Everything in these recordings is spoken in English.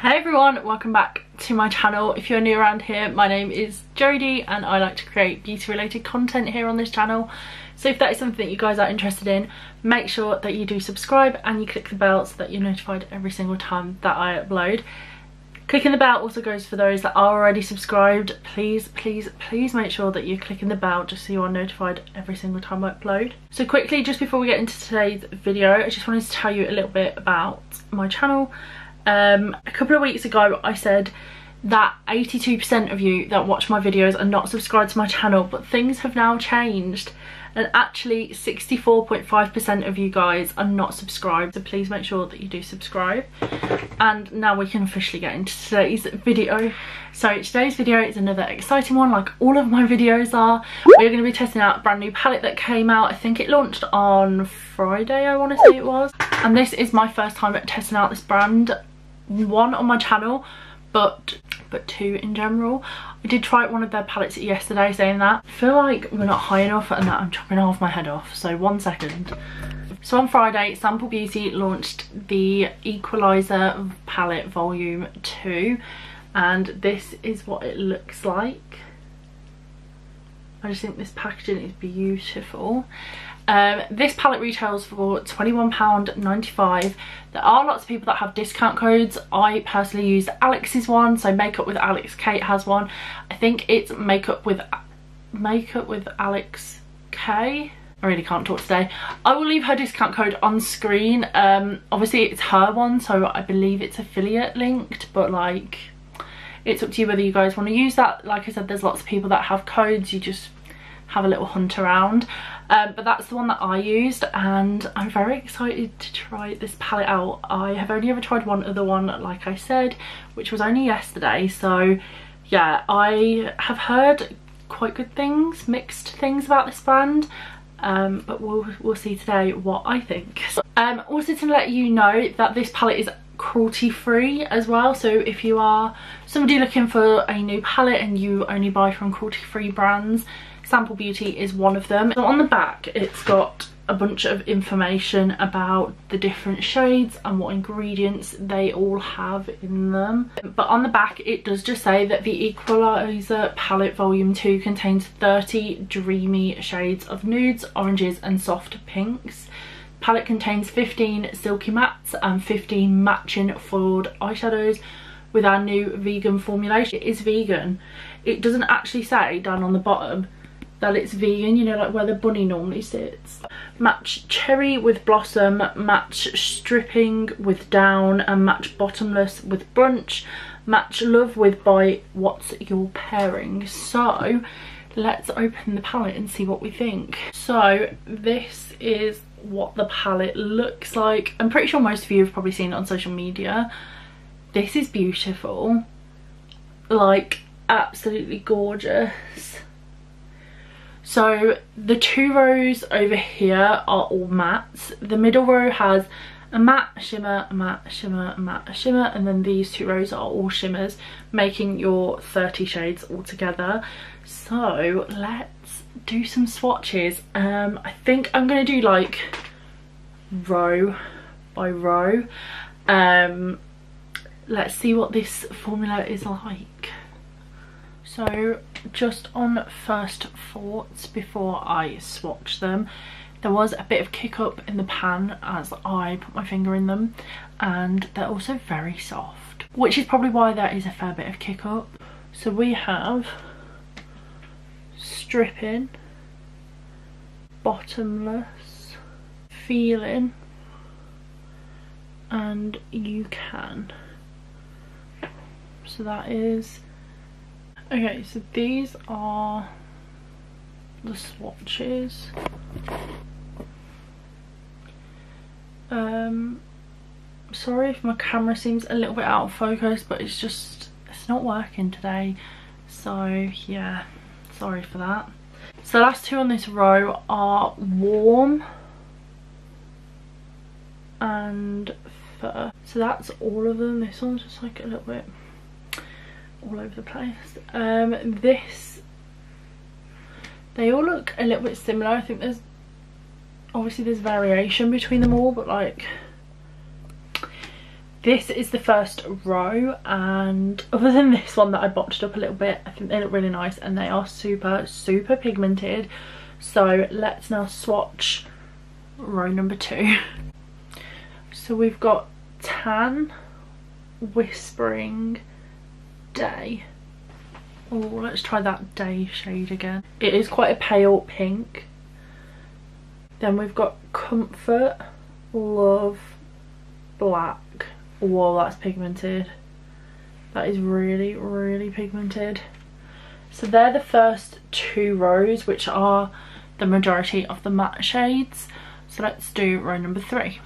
Hey everyone, welcome back to my channel. If you're new around here, my name is Jodie and I like to create beauty related content here on this channel. So if that is something that you guys are interested in, make sure that you do subscribe and you click the bell so that you're notified every single time that I upload. Clicking the bell also goes for those that are already subscribed. Please make sure that you're clicking the bell just so you are notified every single time I upload. So quickly, just before we get into today's video, I just wanted to tell you a little bit about my channel. A couple of weeks ago I said that 82% of you that watch my videos are not subscribed to my channel, but things have now changed and actually 64.5% of you guys are not subscribed, so please make sure that you do subscribe. And now we can officially get into today's video. So today's video is another exciting one, like all of my videos are. We're going to be testing out a brand new palette that came out. I think it launched on Friday, I want to say it was, and this is my first time at testing out this brand. One on my channel, but two in general. I did try one of their palettes yesterday, saying that I feel like we're not high enough and that I'm chopping half my head off, so 1 second. So on Friday, Sample Beauty launched the Equalizer palette volume 2 and this is what it looks like. I just think this packaging is beautiful. This palette retails for £21.95. There are lots of people that have discount codes. I personally used Alex's one, so Makeup with Alex Kate has one. I think it's Makeup with Alex K. I really can't talk today. I will leave her discount code on screen. Obviously it's her one, so I believe it's affiliate linked, but like it's up to you whether you guys want to use that. Like I said, there's lots of people that have codes. You just have a little hunt around. But that's the one that I used and I'm very excited to try this palette out. I have only ever tried one other one, like I said, which was only yesterday. So yeah, I have heard quite good things, mixed things about this brand. But we'll see today what I think. Also to let you know that this palette is cruelty free as well, so if you are somebody looking for a new palette and you only buy from cruelty free brands, Sample Beauty is one of them. So on the back it's got a bunch of information about the different shades and what ingredients they all have in them, but on the back it does just say that the Equalizer palette volume 2 contains 30 dreamy shades of nudes, oranges and soft pinks. Palette contains 15 silky mattes and 15 matching foiled eyeshadows with our new vegan formulation. It is vegan. It doesn't actually say down on the bottom that it's vegan, you know, like where the bunny normally sits. Match cherry with blossom, match stripping with down, and match bottomless with brunch, match love with bite, what's your pairing? So let's open the palette and see what we think. So this is what the palette looks like. I'm pretty sure most of you have probably seen it on social media. This is beautiful, like absolutely gorgeous. So the two rows over here are all mattes. The middle row has a matte, shimmer, a matte, shimmer, a matte, a shimmer, and then these two rows are all shimmers, making your 30 shades altogether. So let's do some swatches. I think I'm gonna do like row by row. Let's see what this formula is like. So just on first thoughts before I swatch them, there was a bit of kick up in the pan as I put my finger in them, and they're also very soft, which is probably why there is a fair bit of kick up. So we have stripping, bottomless, feeling, and you can. So that is okay. So these are the swatches. Sorry if my camera seems a little bit out of focus, but it's not working today, so yeah, sorry for that. So the last two on this row are warm and fur. So that's all of them. This one's just like a little bit all over the place. They all look a little bit similar. I think there's obviously variation between them all, but like This is the first row, and other than this one that I botched up a little bit, I think they look really nice and they are super pigmented. So let's now swatch row number 2. So we've got Tan, Whispering, Day. Oh, let's try that Day shade again. It is quite a pale pink. Then we've got Comfort, Love, Black. Whoa, that's pigmented. That is really pigmented. So they're the first 2 rows, which are the majority of the matte shades. So let's do row number 3.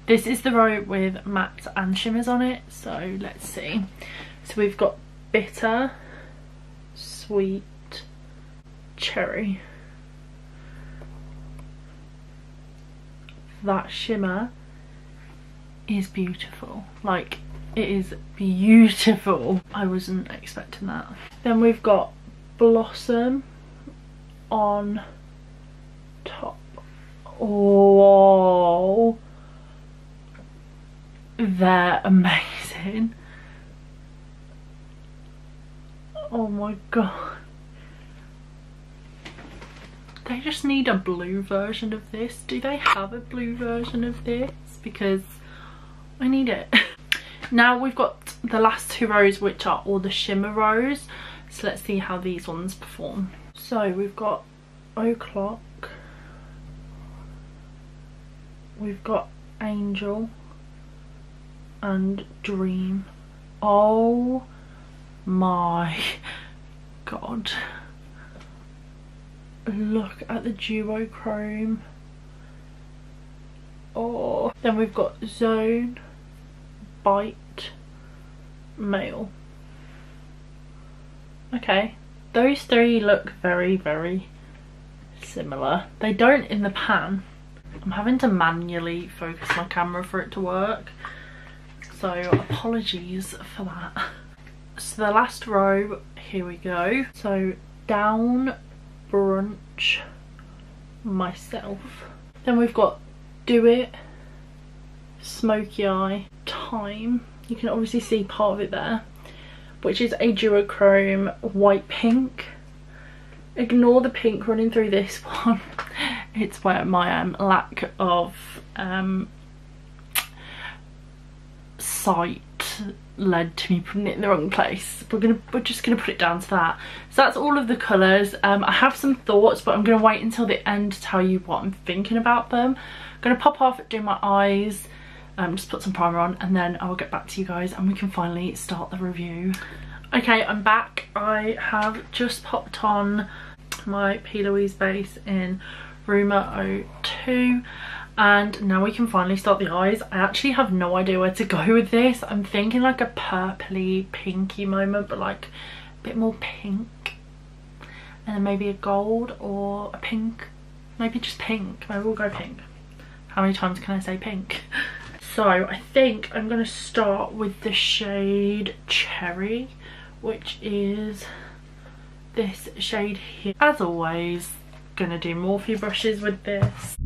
This is the row with matte and shimmers on it, so let's see. So we've got Bitter, Sweet, Cherry. That shimmer is beautiful. Like, it is beautiful. I wasn't expecting that. Then we've got Blossom on top. Oh, they're amazing. Oh my god. They just need a blue version of this. Do they have a blue version of this? Because I need it. Now we've got the last 2 rows, which are all the shimmer rows. So let's see how these ones perform. So we've got O'Clock. We've got Angel and Dream. Oh my god. Look at the duochrome. Oh. Then we've got Zone, Bite, Male. Okay, those 3 look very similar. They don't in the pan. I'm having to manually focus my camera for it to work, so apologies for that. So the last row, here we go. So Down, Brunch, Myself. Then we've got Do It, Smoky Eye, Time. You can obviously see part of it there, which is a duochrome white pink. Ignore the pink running through this one. It's where my lack of sight led to me putting it in the wrong place. We're just gonna put it down to that. So that's all of the colours. I have some thoughts, but I'm gonna wait until the end to tell you what I'm thinking about them. I'm gonna pop off, do my eyes, just put some primer on, and then I'll get back to you guys and we can finally start the review. Okay, I'm back. I have just popped on my P. Louise base in Rumour 02, and now we can finally start the eyes. I actually have no idea where to go with this. I'm thinking like a purpley pinky moment, but like a bit more pink, and then maybe a gold or a pink. Maybe just pink. Maybe we'll go pink. How many times can I say pink? So I think I'm going to start with the shade Cherry, which is this shade here. As always, gonna do Morphe brushes with this.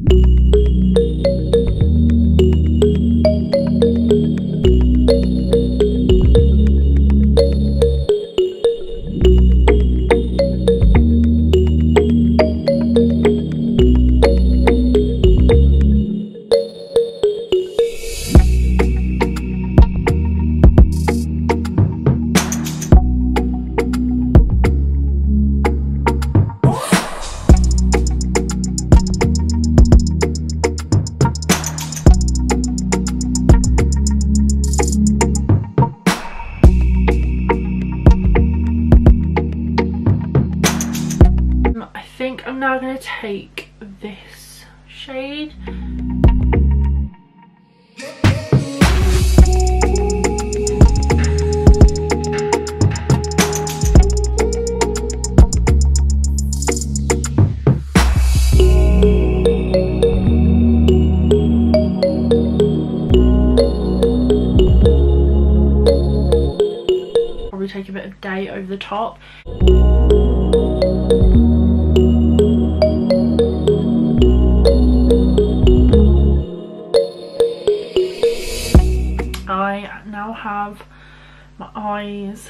I'm now going to take this shade. Probably take a bit of Day over the top. I eyes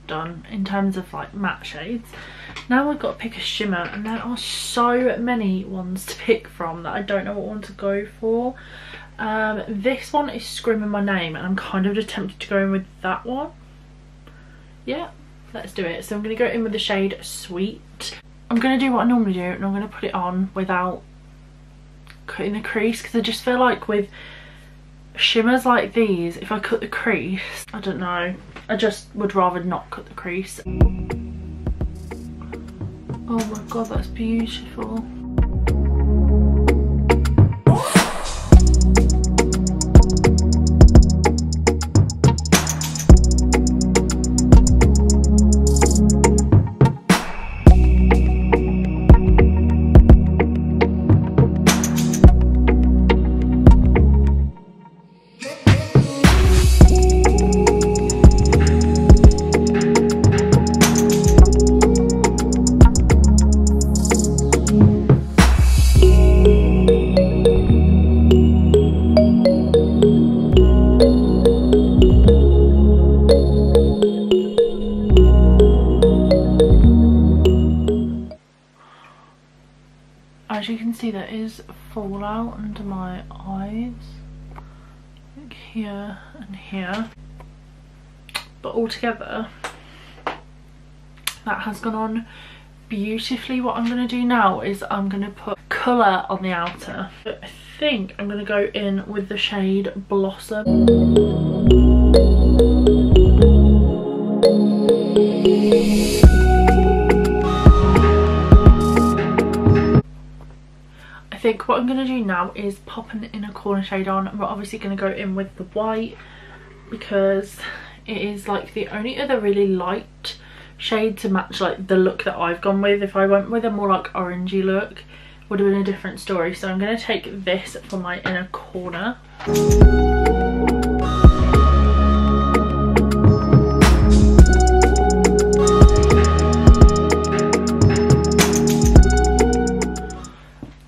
done in terms of like matte shades. Now I've got to pick a shimmer, and there are so many ones to pick from that I don't know what one to go for. This one is screaming my name, and I'm kind of just tempted to go in with that one. Yeah, let's do it. So I'm going to go in with the shade Sweet. I'm going to do what I normally do, and I'm going to put it on without cutting the crease, because I just feel like with shimmers like these, if I cut the crease, I don't know, I just would rather not cut the crease. Oh my god, that's beautiful. As you can see, there is fallout under my eyes, like here and here, but altogether that has gone on beautifully. What I'm going to do now is I'm going to put colour on the outer. I think I'm going to go in with the shade Blossom. I think what I'm going to do now is pop an inner corner shade on. We're obviously going to go in with the white because it is like the only other really light shade to match like the look that I've gone with. If I went with a more like orangey look, would have been a different story. So I'm going to take this for my inner corner.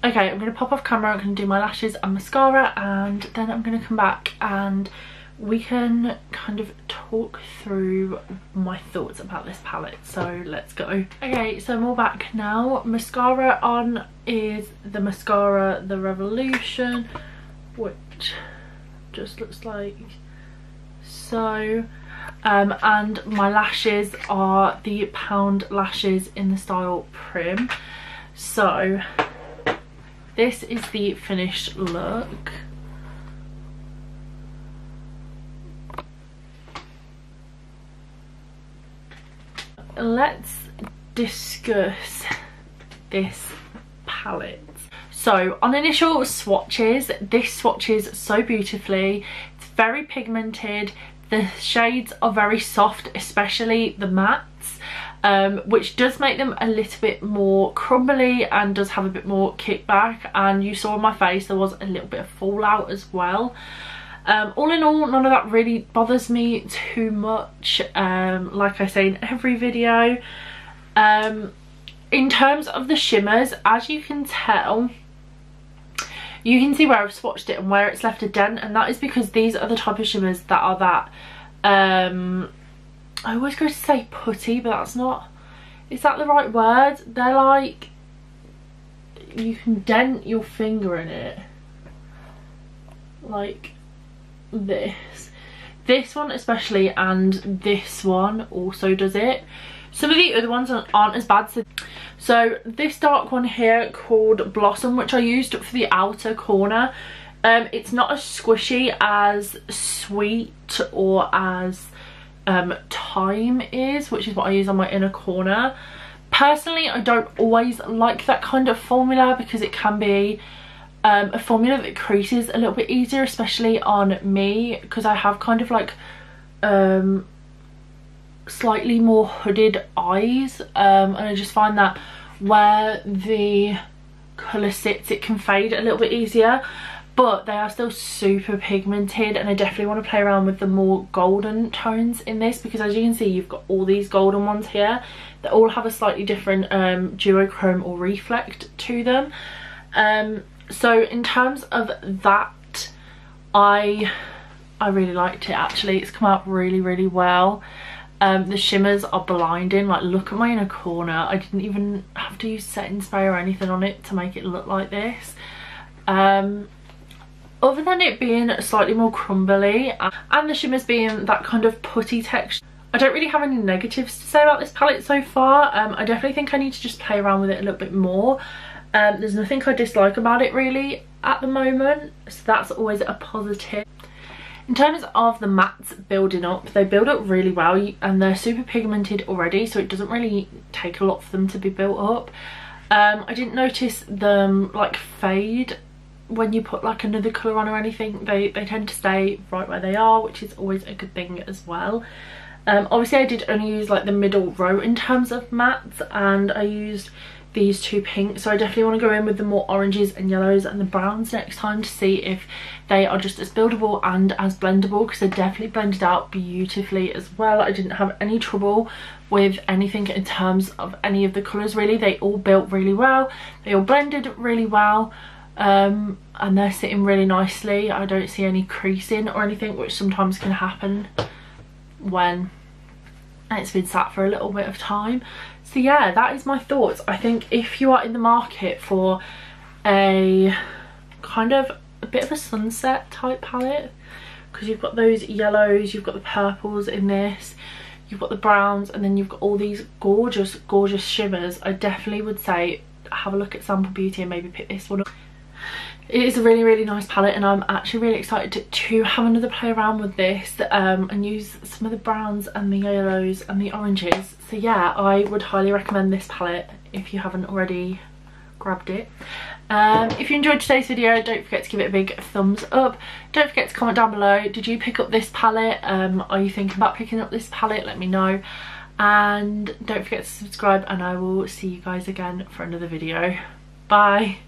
Okay, I'm going to pop off camera, I'm going to do my lashes and mascara, and then I'm going to come back and we can kind of talk through my thoughts about this palette. So let's go. Okay, so I'm all back now. Mascara on is the mascara The Revolution, which just looks like so. And my lashes are the Pound lashes in the style Prim. So this is the finished look. Let's discuss this palette. So on initial swatches, this swatches so beautifully. It's very pigmented. The shades are very soft, especially the mattes. Which does make them a little bit more crumbly and does have a bit more kickback, and you saw on my face there was a little bit of fallout as well. All in all, none of that really bothers me too much, like I say in every video. In terms of the shimmers, as you can tell, you can see where I've swatched it and where it's left a dent, and that is because these are the type of shimmers that are that I always go to say putty, but that's not, is that the right word? They're like, you can dent your finger in it like this. This one especially, and this one also does it. Some of the other ones aren't as bad. So this dark one here called Blossom, which I used for the outer corner, it's not as squishy as Sweet or as Time is, which is what I use on my inner corner. Personally, I don't always like that kind of formula because it can be a formula that creases a little bit easier, especially on me, because I have kind of like slightly more hooded eyes, and I just find that where the colour sits it can fade a little bit easier. But they are still super pigmented, and I definitely want to play around with the more golden tones in this, because as you can see you've got all these golden ones here that all have a slightly different duochrome or reflect to them. So in terms of that, I I really liked it actually. It's come out really, really well. The shimmers are blinding. Like, look at my inner corner. I didn't even have to use setting spray or anything on it to make it look like this. Other than it being slightly more crumbly and the shimmers being that kind of putty texture, I don't really have any negatives to say about this palette so far. I definitely think I need to just play around with it a little bit more. There's nothing I dislike about it really at the moment, so that's always a positive. In terms of the mattes building up, they build up really well and they're super pigmented already, so it doesn't really take a lot for them to be built up. I didn't notice them like fade when you put like another colour on or anything. They tend to stay right where they are, which is always a good thing as well. Obviously I did only use like the middle row in terms of mattes, and I used these two pinks, so I definitely want to go in with the more oranges and yellows and the browns next time to see if they are just as buildable and as blendable, because they definitely blended out beautifully as well. I didn't have any trouble with anything in terms of any of the colours really. They all built really well, they all blended really well, and they're sitting really nicely. I don't see any creasing or anything, which sometimes can happen when it's been sat for a little bit of time. So yeah, that is my thoughts. I think if you are in the market for a kind of a bit of a sunset type palette, because you've got those yellows, you've got the purples in this, you've got the browns, and then you've got all these gorgeous shimmers, I definitely would say have a look at Sample Beauty and maybe pick this one up. It is a really, really nice palette, and I'm actually really excited to have another play around with this and use some of the browns and the yellows and the oranges. So yeah, I would highly recommend this palette if you haven't already grabbed it. If you enjoyed today's video, don't forget to give it a big thumbs up. Don't forget to comment down below, did you pick up this palette? Are you thinking about picking up this palette? Let me know. And don't forget to subscribe, and I will see you guys again for another video. Bye.